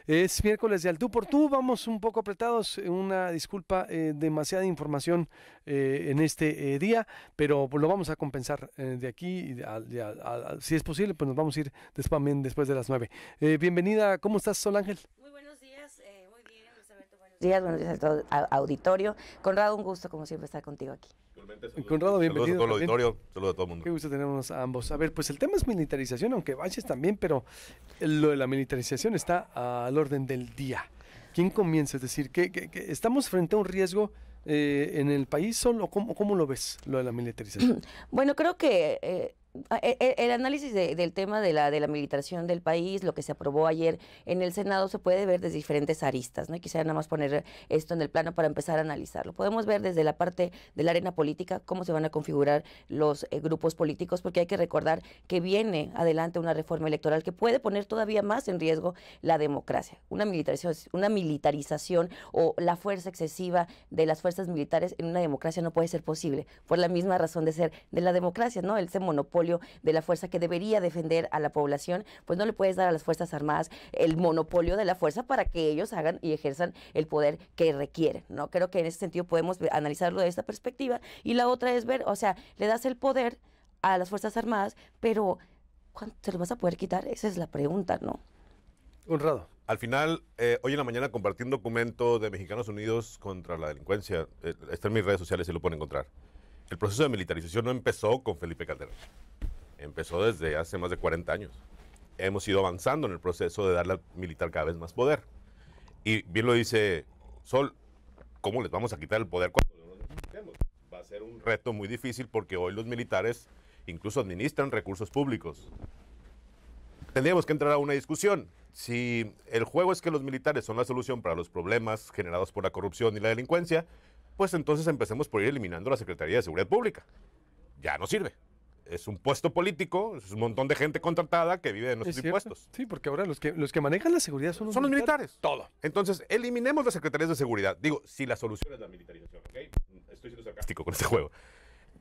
Es miércoles de Al tú por tú, vamos un poco apretados, una disculpa, demasiada información en este día, pero pues, lo vamos a compensar de aquí, si es posible, pues nos vamos a ir después de las 9. Bienvenida, ¿cómo estás, Sol Ángel? Muy buenos días, muy bien, Luis Alberto, buenos días a todo el auditorio. Conrado, un gusto como siempre estar contigo aquí. Igualmente, saludos, Conrado, saludos a bienvenido todo el también. auditorio, saludos a todo el mundo. Qué gusto tenernos a ambos. A ver, pues el tema es militarización, aunque Baches también, pero lo de la militarización está al orden del día. ¿Quién comienza? Es decir, que estamos frente a un riesgo en el país solo. ¿Cómo lo ves, lo de la militarización? Bueno, creo que el análisis del tema de la militarización del país, lo que se aprobó ayer en el Senado, se puede ver desde diferentes aristas, ¿no? Y quisiera nada más poner esto en el plano para empezar a analizarlo. Podemos ver desde la parte de la arena política, cómo se van a configurar los grupos políticos, porque hay que recordar que viene adelante una reforma electoral que puede poner todavía más en riesgo la democracia. Una militarización o la fuerza excesiva de las fuerzas militares en una democracia no puede ser posible, por la misma razón de ser de la democracia, ¿no? Ese monopolio de la fuerza que debería defender a la población, pues no le puedes dar a las Fuerzas Armadas el monopolio de la fuerza para que ellos hagan y ejerzan el poder que requieren, ¿no? Creo que en ese sentido podemos analizarlo de esta perspectiva. Y la otra es ver, o sea, le das el poder a las Fuerzas Armadas, pero ¿cuándo te lo vas a poder quitar? Esa es la pregunta, ¿no? Honrado. Al final, hoy en la mañana compartí un documento de Mexicanos Unidos contra la Delincuencia, está en mis redes sociales y lo pueden encontrar. El proceso de militarización no empezó con Felipe Calderón, empezó desde hace más de 40 años. Hemos ido avanzando en el proceso de darle al militar cada vez más poder. Y bien lo dice Sol, ¿cómo les vamos a quitar el poder cuando no lo necesitemos? Va a ser un reto muy difícil porque hoy los militares incluso administran recursos públicos. Tendríamos que entrar a una discusión. Si el juego es que los militares son la solución para los problemas generados por la corrupción y la delincuencia, pues entonces empecemos por ir eliminando la Secretaría de Seguridad Pública. Ya no sirve. Es un puesto político, es un montón de gente contratada que vive de nuestros impuestos. Sí, porque ahora los que manejan la seguridad son los militares. Todo. Entonces, eliminemos las secretarías de seguridad. Digo, si la solución es la militarización, ¿ok? Estoy siendo sarcástico con este juego.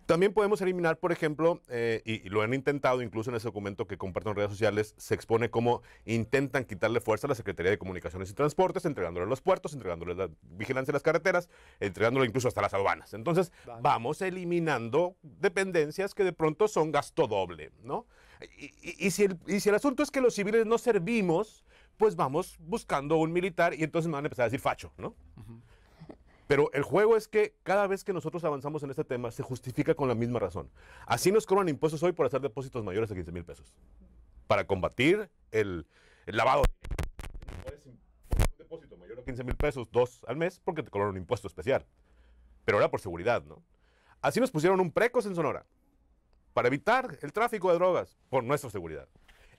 También podemos eliminar, por ejemplo, y lo han intentado, incluso en ese documento que comparto en redes sociales, se expone cómo intentan quitarle fuerza a la Secretaría de Comunicaciones y Transportes, entregándole los puertos, entregándole la vigilancia de las carreteras, entregándole incluso hasta las aduanas. Entonces, vamos eliminando dependencias que de pronto son gasto doble, ¿no? Y si el asunto es que los civiles no servimos, pues vamos buscando un militar y entonces me van a empezar a decir facho, ¿no? Pero el juego es que cada vez que nosotros avanzamos en este tema se justifica con la misma razón. Así nos cobran impuestos hoy por hacer depósitos mayores de 15,000 pesos. Para combatir el lavado de dinero. No puedes poner un depósito mayor a 15,000 pesos, 2 al mes, porque te cobran un impuesto especial. Pero era por seguridad, ¿no? Así nos pusieron un precos en Sonora para evitar el tráfico de drogas por nuestra seguridad.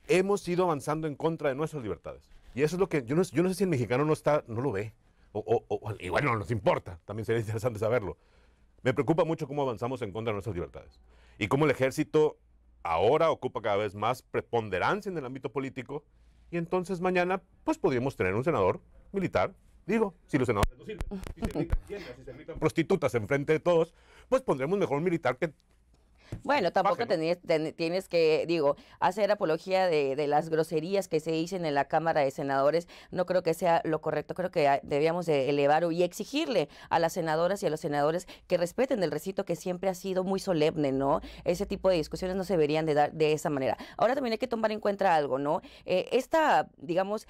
Hemos ido avanzando en contra de nuestras libertades. Y eso es lo que yo no sé si el mexicano no lo ve. Y bueno, no nos importa, también sería interesante saberlo. Me preocupa mucho cómo avanzamos en contra de nuestras libertades y cómo el ejército ahora ocupa cada vez más preponderancia en el ámbito político y entonces mañana pues podríamos tener un senador militar. Digo, si los senadores no sirven, si se gritan tiendas, si se gritan prostitutas enfrente de todos, pues pondremos mejor un militar que... Bueno, tampoco tienes que, digo, hacer apología de las groserías que se dicen en la Cámara de Senadores. No creo que sea lo correcto. Creo que debíamos de elevar y exigirle a las senadoras y a los senadores que respeten el recinto que siempre ha sido muy solemne, ¿no? Ese tipo de discusiones no se deberían de dar de esa manera. Ahora también hay que tomar en cuenta algo, ¿no? Digamos,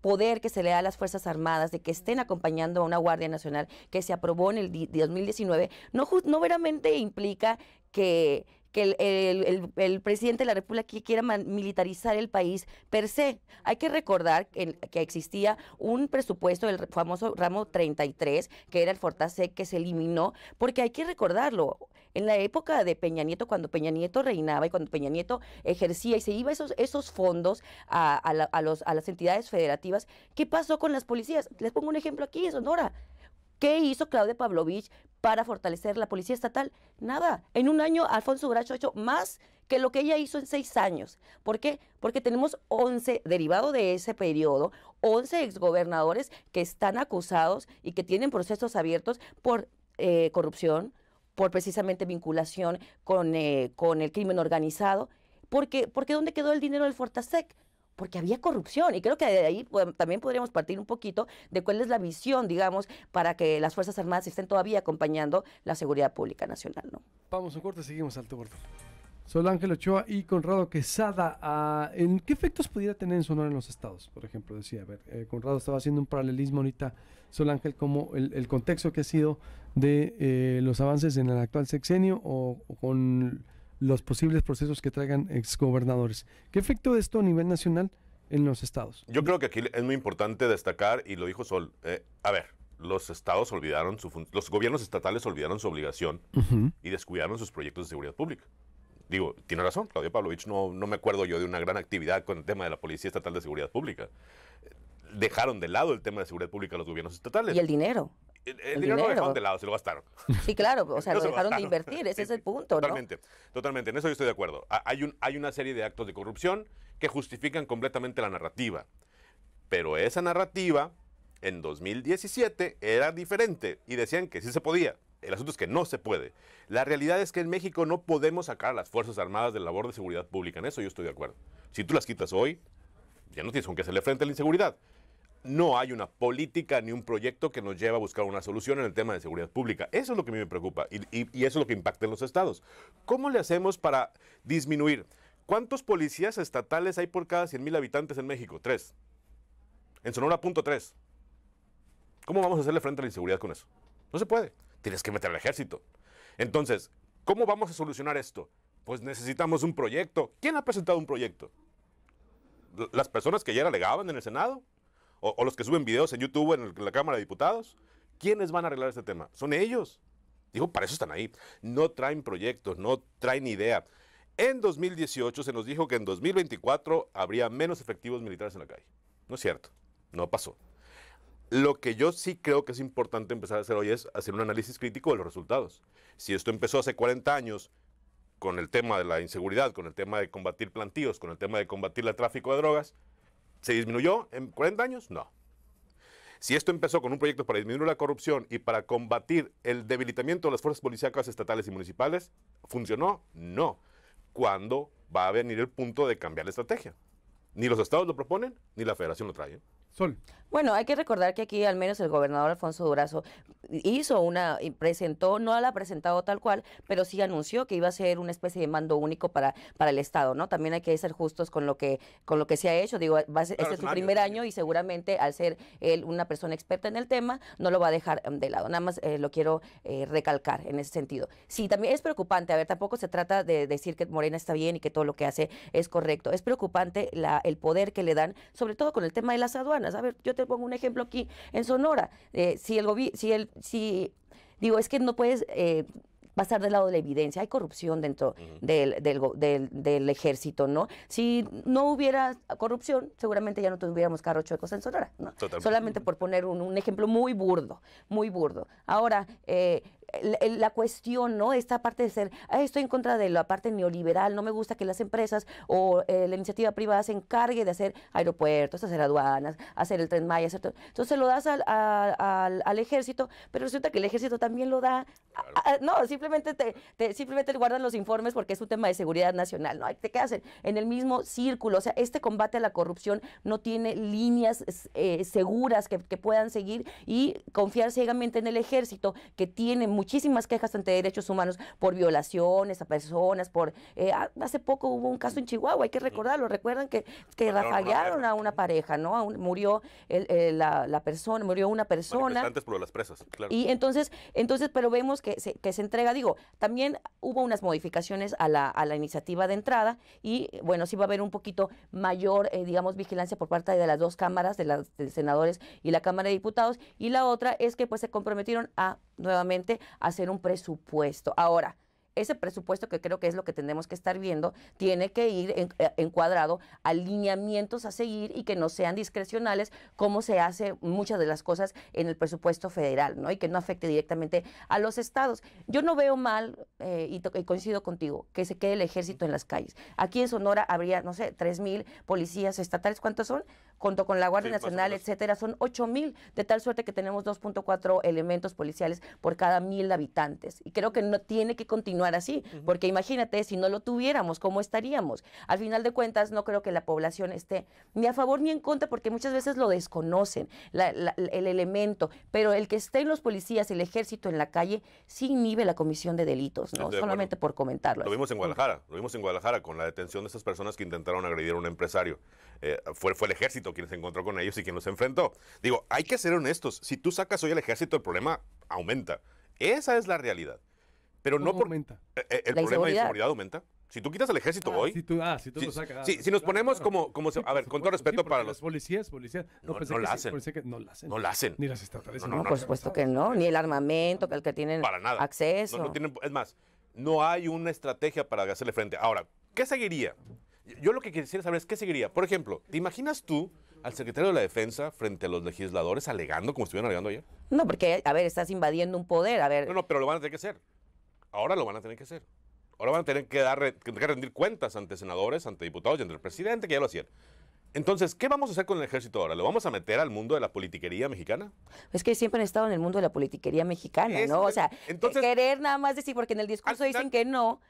poder que se le da a las Fuerzas Armadas de que estén acompañando a una Guardia Nacional que se aprobó en el 2019, no veramente implica que el presidente de la República quiera militarizar el país per se. Hay que recordar que existía un presupuesto del famoso ramo 33, que era el Fortasec, que se eliminó, porque hay que recordarlo, en la época de Peña Nieto, cuando Peña Nieto reinaba y cuando Peña Nieto ejercía y se iba esos fondos a las entidades federativas, ¿qué pasó con las policías? Les pongo un ejemplo aquí en Sonora. ¿Qué hizo Claudia Pavlovich para fortalecer la policía estatal? Nada. En un año, Alfonso Bracho ha hecho más que lo que ella hizo en 6 años. ¿Por qué? Porque tenemos 11, derivado de ese periodo, 11 exgobernadores que están acusados y que tienen procesos abiertos por corrupción, por precisamente vinculación con el crimen organizado. Porque ¿dónde quedó el dinero del Fortasec? porque había corrupción. Y creo que de ahí pues, también podríamos partir un poquito de cuál es la visión, digamos, para que las Fuerzas Armadas estén todavía acompañando la seguridad pública nacional, ¿no? Vamos un corte, seguimos Alto Gordo. Sol Ángel Ochoa y Conrado Quesada. ¿En qué efectos pudiera tener en Sonora en los estados? Por ejemplo, decía, a ver, Conrado estaba haciendo un paralelismo ahorita, Sol Ángel, como el contexto que ha sido de los avances en el actual sexenio o con los posibles procesos que traigan exgobernadores. ¿Qué efecto de esto a nivel nacional en los estados? Yo creo que aquí es muy importante destacar, y lo dijo Sol, a ver, los estados olvidaron los gobiernos estatales olvidaron su obligación y descuidaron sus proyectos de seguridad pública. Digo, tiene razón, Claudia Pavlovich, no me acuerdo yo de una gran actividad con el tema de la Policía Estatal de Seguridad Pública. Dejaron de lado el tema de seguridad pública los gobiernos estatales. Y el dinero. El dinero lo dejaron de lado, se lo gastaron. Sí, claro, o sea, lo dejaron de invertir, ese es el punto, totalmente, ¿no? Totalmente, en eso yo estoy de acuerdo. Hay una serie de actos de corrupción que justifican completamente la narrativa. Pero esa narrativa, en 2017, era diferente y decían que sí se podía. El asunto es que no se puede. La realidad es que en México no podemos sacar a las Fuerzas Armadas de la labor de seguridad pública. En eso yo estoy de acuerdo. Si tú las quitas hoy, ya no tienes con qué hacerle frente a la inseguridad. No hay una política ni un proyecto que nos lleve a buscar una solución en el tema de seguridad pública. Eso es lo que a mí me preocupa y eso es lo que impacta en los estados. ¿Cómo le hacemos para disminuir? ¿Cuántos policías estatales hay por cada 100,000 habitantes en México? 3. En Sonora, 3. ¿Cómo vamos a hacerle frente a la inseguridad con eso? No se puede. Tienes que meter al ejército. Entonces, ¿cómo vamos a solucionar esto? Pues necesitamos un proyecto. ¿Quién ha presentado un proyecto? ¿Las personas que ayer alegaban en el Senado? ¿O los que suben videos en YouTube en la Cámara de Diputados? ¿Quiénes van a arreglar este tema? Son ellos. Digo, para eso están ahí. No traen proyectos, no traen idea. En 2018 se nos dijo que en 2024 habría menos efectivos militares en la calle. No es cierto. No pasó. Lo que yo sí creo que es importante empezar a hacer hoy es hacer un análisis crítico de los resultados. Si esto empezó hace 40 años con el tema de la inseguridad, con el tema de combatir plantíos, con el tema de combatir el tráfico de drogas, ¿se disminuyó en 40 años? No. Si esto empezó con un proyecto para disminuir la corrupción y para combatir el debilitamiento de las fuerzas policíacas estatales y municipales, ¿funcionó? No. ¿Cuándo va a venir el punto de cambiar la estrategia? Ni los estados lo proponen, ni la federación lo trae. Sol. Bueno, hay que recordar que aquí al menos el gobernador Alfonso Durazo presentó, no la ha presentado tal cual, pero sí anunció que iba a ser una especie de mando único para el Estado, ¿no? También hay que ser justos con lo que se ha hecho. Digo, este es su primer año y seguramente al ser él una persona experta en el tema, no lo va a dejar de lado. Nada más lo quiero recalcar en ese sentido. Sí, también es preocupante. A ver, tampoco se trata de decir que Morena está bien y que todo lo que hace es correcto. Es preocupante el poder que le dan, sobre todo con el tema de las aduanas. A ver, yo te pongo un ejemplo aquí en Sonora. Digo, es que no puedes pasar del lado de la evidencia. Hay corrupción dentro del ejército, ¿no? Si no hubiera corrupción, seguramente ya no tuviéramos carros chuecos en Sonora, ¿no? Totalmente. Solamente por poner un ejemplo muy burdo, muy burdo. Ahora, la cuestión, ¿no? Esta parte de ser, estoy en contra de la parte neoliberal, no me gusta que las empresas o la iniciativa privada se encargue de hacer aeropuertos, hacer aduanas, hacer el Tren Maya, hacer todo. Entonces lo das al ejército, pero resulta que el ejército también lo da, no, simplemente simplemente guardan los informes porque es un tema de seguridad nacional, ¿no? Te quedas en el mismo círculo. O sea, este combate a la corrupción no tiene líneas seguras que puedan seguir y confiar ciegamente en el ejército, que tiene muchísimas quejas ante derechos humanos por violaciones a personas, hace poco hubo un caso en Chihuahua, hay que recordarlo, recuerdan que rafaguearon a una pareja, ¿no? Murió la persona, murió una persona. Manifestantes por las presas, claro. Y entonces, pero vemos que se entrega, digo, también hubo unas modificaciones a la iniciativa de entrada y, bueno, sí va a haber un poquito mayor, digamos, vigilancia por parte de las dos cámaras, de los senadores y la Cámara de Diputados, y la otra es que pues se comprometieron nuevamente hacer un presupuesto. Ahora, ese presupuesto, que creo que es lo que tenemos que estar viendo, tiene que ir encuadrado a lineamientos a seguir y que no sean discrecionales, como se hace muchas de las cosas en el presupuesto federal, ¿no? Y que no afecte directamente a los estados. Yo no veo mal, y coincido contigo, que se quede el ejército en las calles. Aquí en Sonora habría, no sé, 3,000 policías estatales. ¿Cuántos son? Junto con la Guardia Nacional, etcétera, son 8,000, de tal suerte que tenemos 2.4 elementos policiales por cada 1,000 habitantes. Y creo que no tiene que continuar continuar así, porque imagínate, si no lo tuviéramos, ¿cómo estaríamos? Al final de cuentas, no creo que la población esté ni a favor ni en contra, porque muchas veces lo desconocen, el elemento, pero el que estén los policías, el ejército en la calle, sí inhibe la comisión de delitos, ¿no? Solamente por comentarlo. Lo vimos en Guadalajara con la detención de esas personas que intentaron agredir a un empresario. Fue el ejército quien se encontró con ellos y quien los enfrentó. Digo, hay que ser honestos, si tú sacas hoy al ejército, el problema aumenta. Esa es la realidad. Pero no por aumenta. El problema de inseguridad aumenta. Si tú quitas al ejército hoy. Si tú lo sacas. Si nos ponemos como a ver, con todo respeto para los policías. No la hacen. No la hacen. Ni las estatales. No, por supuesto que no. Ni el armamento al que tienen para nada. acceso. No tienen, es más, no hay una estrategia para hacerle frente. Ahora, ¿qué seguiría? Yo lo que quisiera saber es qué seguiría. Por ejemplo, ¿te imaginas tú al secretario de la Defensa frente a los legisladores alegando como estuvieron alegando ayer? No, porque, a ver, estás invadiendo un poder, a ver. No, pero lo van a tener que hacer. Ahora lo van a tener que hacer. Ahora van a tener que rendir cuentas ante senadores, ante diputados y ante el presidente, que ya lo hacían. Entonces, ¿qué vamos a hacer con el ejército ahora? ¿Lo vamos a meter al mundo de la politiquería mexicana? Es que siempre han estado en el mundo de la politiquería mexicana, ¿no? O sea, entonces, querer nada más decir, porque en el discurso dicen que no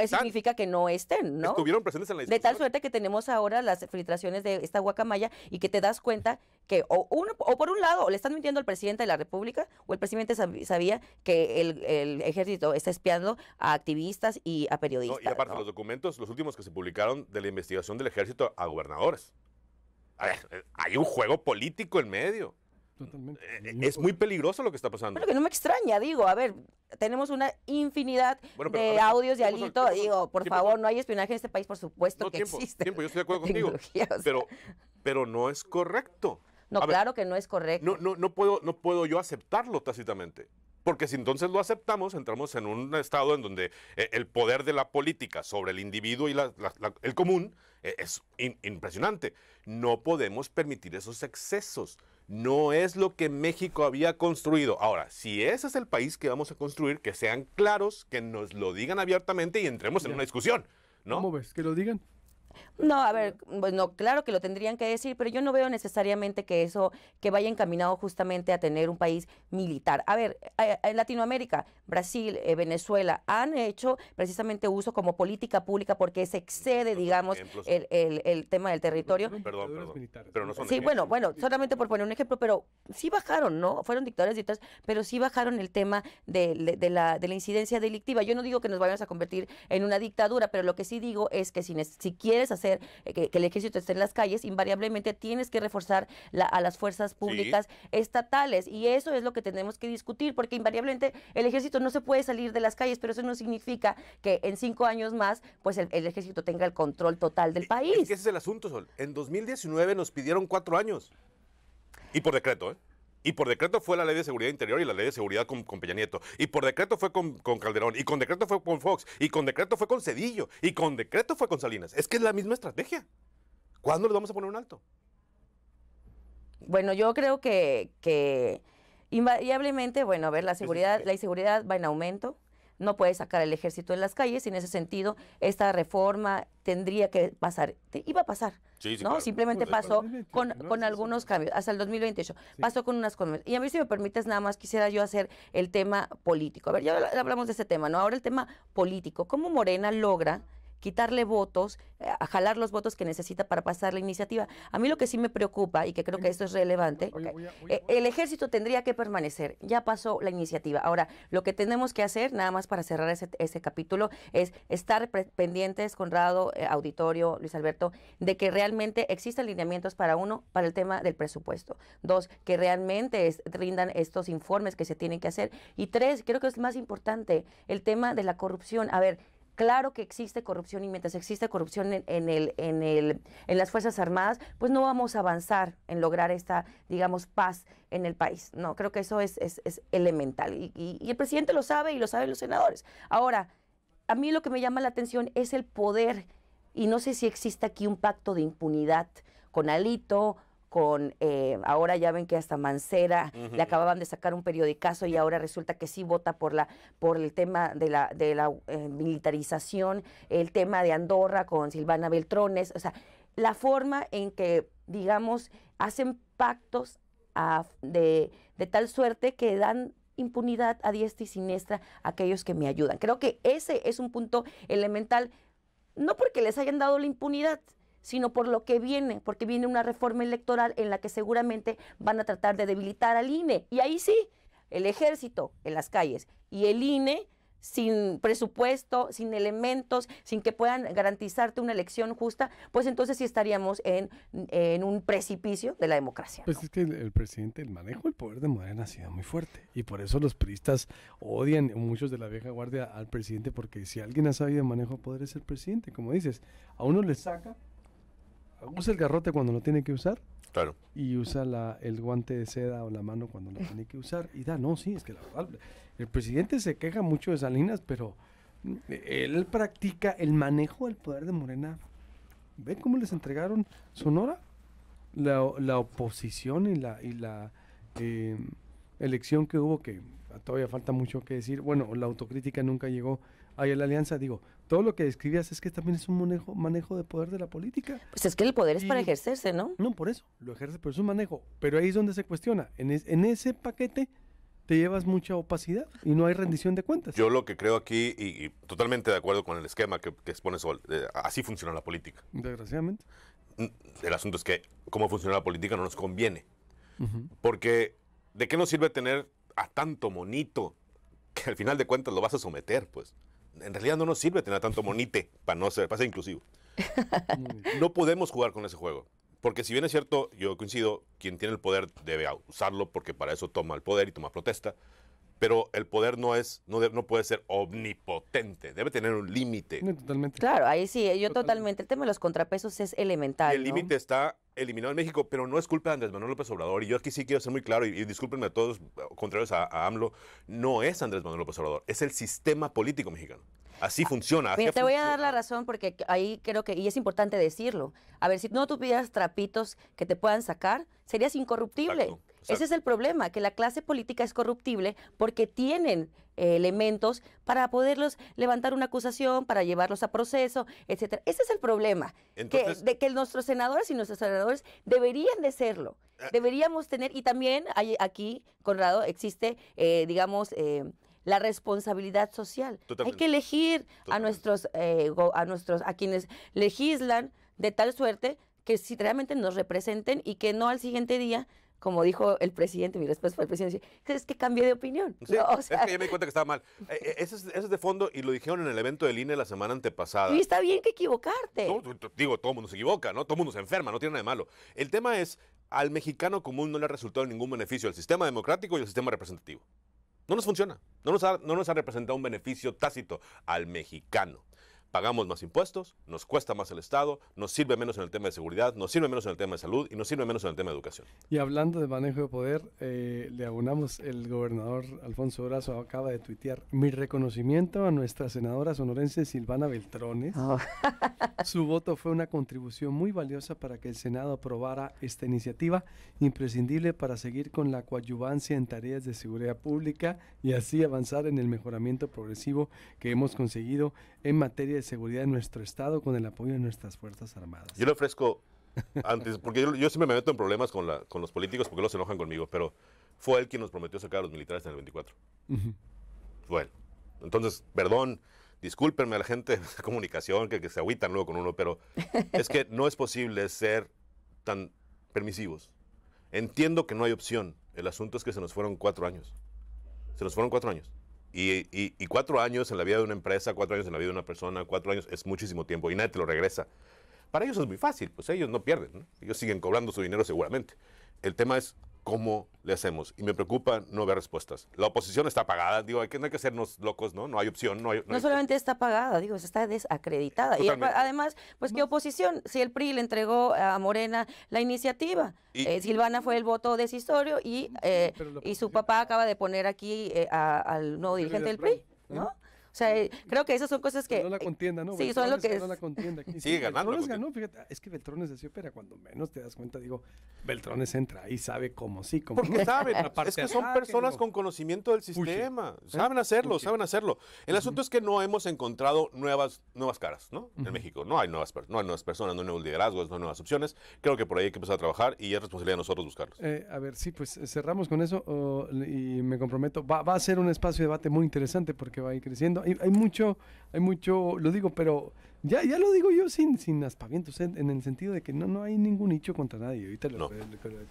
significa que no estén, ¿no? Estuvieron presentes en la discusión. De tal suerte que tenemos ahora las filtraciones de esta guacamaya y que te das cuenta que o por un lado, o le están mintiendo al presidente de la República, o el presidente sabía que el ejército está espiando a activistas y a periodistas. No, y aparte, los documentos, los últimos que se publicaron de la investigación del ejército a gobernadores. A ver, hay un juego político en medio. Totalmente. Es muy peligroso lo que está pasando. Pero que no me extraña, digo, a ver, tenemos una infinidad de audios de Alito, digo, por favor, no hay espionaje en este país, por supuesto que existe. Yo estoy de acuerdo contigo, pero no es correcto. No, claro que no es correcto. No puedo yo aceptarlo tácitamente. Porque si entonces lo aceptamos, entramos en un estado en donde el poder de la política sobre el individuo y el común es impresionante. No podemos permitir esos excesos. No es lo que México había construido. Ahora, si ese es el país que vamos a construir, que sean claros, que nos lo digan abiertamente y entremos en una discusión, ¿no? ¿Cómo ves? ¿Que lo digan? No, a ver, bueno, claro que lo tendrían que decir, pero yo no veo necesariamente que eso, que vaya encaminado justamente a tener un país militar. A ver, en Latinoamérica, Brasil, Venezuela, han hecho precisamente uso como política pública porque se excede, digamos, el tema del territorio. Perdón, pero no son sí, bueno, solamente por poner un ejemplo, pero sí bajaron, ¿no? Fueron dictadores, pero sí bajaron el tema de la incidencia delictiva. Yo no digo que nos vayamos a convertir en una dictadura, pero lo que sí digo es que si quieres hacer que el ejército esté en las calles, invariablemente tienes que reforzar a las fuerzas públicas estatales, y eso es lo que tenemos que discutir, porque invariablemente el ejército no se puede salir de las calles, pero eso no significa que en 5 años más pues el ejército tenga el control total del país. Es que ese es el asunto, Sol. En 2019 nos pidieron 4 años. Y por decreto, ¿eh? Y por decreto fue la Ley de Seguridad Interior y la Ley de Seguridad con Peña Nieto. Y por decreto fue con Calderón. Y con decreto fue con Fox. Y con decreto fue con Cedillo. Y con decreto fue con Salinas. Es que es la misma estrategia. ¿Cuándo le vamos a poner un alto? Bueno, yo creo que invariablemente, bueno, a ver, la inseguridad va en aumento. No puede sacar el ejército en las calles, y en ese sentido esta reforma tendría que pasar, iba a pasar, sí, ¿no? Claro. Simplemente pasó con algunos cambios, hasta el 2028, pasó con unas cosas. Y a mí, si me permites, nada más quisiera yo hacer el tema político. A ver, ya hablamos de ese tema, ¿no? Ahora el tema político, ¿cómo Morena logra quitarle votos, a jalar los votos que necesita para pasar la iniciativa? A mí lo que sí me preocupa, y que creo que esto es relevante, el ejército tendría que permanecer, ya pasó la iniciativa. Ahora, lo que tenemos que hacer, nada más para cerrar ese capítulo, es estar pendientes, Conrado, auditorio, Luis Alberto, de que realmente existan lineamientos para el tema del presupuesto. 2, que realmente rindan estos informes que se tienen que hacer. Y 3, creo que es más importante, el tema de la corrupción. A ver, claro que existe corrupción, y mientras existe corrupción en las Fuerzas Armadas, pues no vamos a avanzar en lograr esta, digamos, paz en el país. No, creo que eso es elemental. Y el presidente lo sabe, y lo saben los senadores. Ahora, a mí lo que me llama la atención es el poder, y no sé si existe aquí un pacto de impunidad con Alito, ahora ya ven que hasta Mancera le acababan de sacar un periodicazo, y ahora resulta que sí vota por el tema de la militarización, el tema de Andorra con Silvana Beltrones. O sea, la forma en que, digamos, hacen pactos de tal suerte que dan impunidad a diestra y siniestra a aquellos que me ayudan. Creo que ese es un punto elemental, no porque les hayan dado la impunidad, sino por lo que viene, porque viene una reforma electoral en la que seguramente van a tratar de debilitar al INE. Y ahí sí, el ejército en las calles y el INE sin presupuesto, sin elementos, sin que puedan garantizarte una elección justa, pues entonces sí estaríamos en un precipicio de la democracia. Pues es que el presidente, el manejo del poder de Morena ha sido muy fuerte. Y por eso los priistas odian, muchos de la vieja guardia, al presidente, porque si alguien ha sabido manejo de poder es el presidente. Como dices, a uno le saca, usa el garrote cuando lo tiene que usar. Claro. Y usa el guante de seda o la mano cuando lo tiene que usar. Y no, sí, es que el presidente se queja mucho de Salinas, pero él practica el manejo del poder de Morena. ¿Ve cómo les entregaron Sonora? La oposición y la elección que hubo, que todavía falta mucho que decir. Bueno, la autocrítica nunca llegó ahí a la alianza. Digo, todo lo que describías es que también es un manejo de poder de la política. Pues es que el poder es para ejercerse, ¿no? No, por eso, lo ejerce, pero es un manejo. Pero ahí es donde se cuestiona. En ese paquete te llevas mucha opacidad y no hay rendición de cuentas. Yo lo que creo aquí, y totalmente de acuerdo con el esquema que expone Sol, así funciona la política. Desgraciadamente. El asunto es que cómo funciona la política no nos conviene. Porque ¿de qué nos sirve tener a tanto monito que al final de cuentas lo vas a someter? Pues en realidad no nos sirve tener a tanto monite para ser inclusivo. No podemos jugar con ese juego. Porque si bien es cierto, yo coincido, quien tiene el poder debe usarlo porque para eso toma el poder y toma protesta, pero el poder no puede ser omnipotente, debe tener un límite. Totalmente. Claro, ahí sí, yo totalmente. El tema de los contrapesos es elemental. Y el límite está eliminado en México, pero no es culpa de Andrés Manuel López Obrador. Y yo aquí sí quiero ser muy claro, y discúlpenme a todos contrarios a AMLO, no es Andrés Manuel López Obrador, es el sistema político mexicano. Así funciona. Mira, te voy a dar la razón porque ahí creo que, y es importante decirlo, a ver, si no tuvieras trapitos que te puedan sacar, serías incorruptible. Exacto. Ese es el problema, que la clase política es corruptible porque tienen elementos para poderlos levantar una acusación, para llevarlos a proceso, etcétera. Ese es el problema, Entonces, que nuestros senadores y nuestros senadores deberían de serlo. Deberíamos tener, y también aquí, Conrado, existe, la responsabilidad social. Totalmente. Hay que elegir a quienes legislan de tal suerte que si realmente nos representen y que no al siguiente día, como dijo el presidente, mi respuesta fue el presidente, es que cambié de opinión. Sí, ¿no? O sea, es que ya me di cuenta que estaba mal. Eso es de fondo y lo dijeron en el evento del INE la semana antepasada. y está bien que equivocarte. No, digo, todo el mundo se equivoca, ¿no? Todo el mundo se enferma, no tiene nada de malo. El tema es, al mexicano común no le ha resultado ningún beneficio al sistema democrático y al sistema representativo. No nos funciona. No nos ha representado un beneficio tácito al mexicano. Pagamos más impuestos, nos cuesta más el Estado, nos sirve menos en el tema de seguridad, nos sirve menos en el tema de salud y nos sirve menos en el tema de educación. Y hablando de manejo de poder, le abonamos, el gobernador Alfonso Durazo acaba de tuitear: mi reconocimiento a nuestra senadora sonorense Silvana Beltrones. Oh. Su voto fue una contribución muy valiosa para que el Senado aprobara esta iniciativa, imprescindible para seguir con la coadyuvancia en tareas de seguridad pública y así avanzar en el mejoramiento progresivo que hemos conseguido en materia de seguridad en nuestro estado con el apoyo de nuestras Fuerzas Armadas. Yo le ofrezco, antes, porque yo siempre me meto en problemas con los políticos porque los se enojan conmigo, pero fue él quien nos prometió sacar a los militares en el 24. Fue él. Entonces, perdón, discúlpenme a la gente de comunicación que se agüitan luego con uno, pero es que no es posible ser tan permisivos. Entiendo que no hay opción. El asunto es que se nos fueron 4 años. Se nos fueron 4 años. Y 4 años en la vida de una empresa, 4 años en la vida de una persona, 4 años es muchísimo tiempo y nadie te lo regresa. Para ellos es muy fácil, pues ellos no pierden, ¿no? Ellos siguen cobrando su dinero seguramente. El tema es cómo le hacemos y me preocupa no ver respuestas. La oposición está apagada, digo, no hay que hacernos locos, ¿no? No hay opción. No solamente está apagada, digo, está desacreditada. Totalmente. Y además, pues qué oposición, si el PRI le entregó a Morena la iniciativa, Silvana fue el voto decisorio y su papá acaba de poner aquí al nuevo dirigente del PRI, ¿no? sea, creo que esas son cosas que... Ganó la contienda, ¿no? Sí, son lo que ganó es... la contienda aquí. Sigue ganando. Beltrones ganó, fíjate, es que Beltrones decía, pero cuando menos te das cuenta, digo, Beltrones entra y sabe cómo sí, cómo Porque no. saben, Aparte es que son ataque, personas digo, con conocimiento del sistema, Puche. saben hacerlo, Puche. saben hacerlo. El asunto es que no hemos encontrado nuevas caras, ¿no? En México no hay nuevas personas, no hay nuevos liderazgos, no hay nuevas opciones. Creo que por ahí hay que empezar a trabajar y es responsabilidad de nosotros buscarlos. A ver, sí, pues cerramos con eso y me comprometo. Va a ser un espacio de debate muy interesante porque va a ir creciendo. Hay mucho, lo digo, pero ya lo digo yo sin aspavientos, en el sentido de que no hay ningún nicho contra nadie. Ahorita No.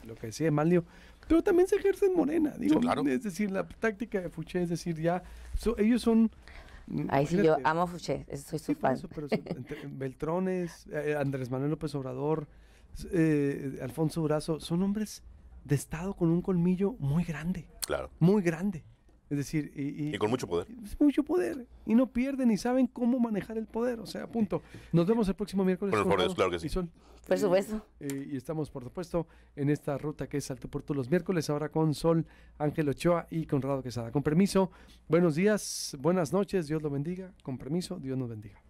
lo que decía Emalio, pero también se ejerce en Morena, digo, Sí, claro. es decir, la táctica de Fouché, es decir, ya, ellos son... Ahí sí, yo imagínate, amo a Fouché, soy su sí, por fan. eso, pero Beltrones, Andrés Manuel López Obrador, Alfonso Durazo, son hombres de Estado con un colmillo muy grande, Claro. muy grande. Es decir, Y con mucho poder. es mucho poder. Y no pierden y saben cómo manejar el poder. O sea, punto. Nos vemos el próximo miércoles. Con el favor de Conrado Dios, claro que sí. y Sol. Por supuesto. Y estamos, por supuesto, en esta ruta que es Al Tú por Tú los miércoles, ahora con Sol, Ángel Ochoa y Conrado Quesada. Con permiso, buenos días, buenas noches, Dios lo bendiga. Con permiso, Dios nos bendiga.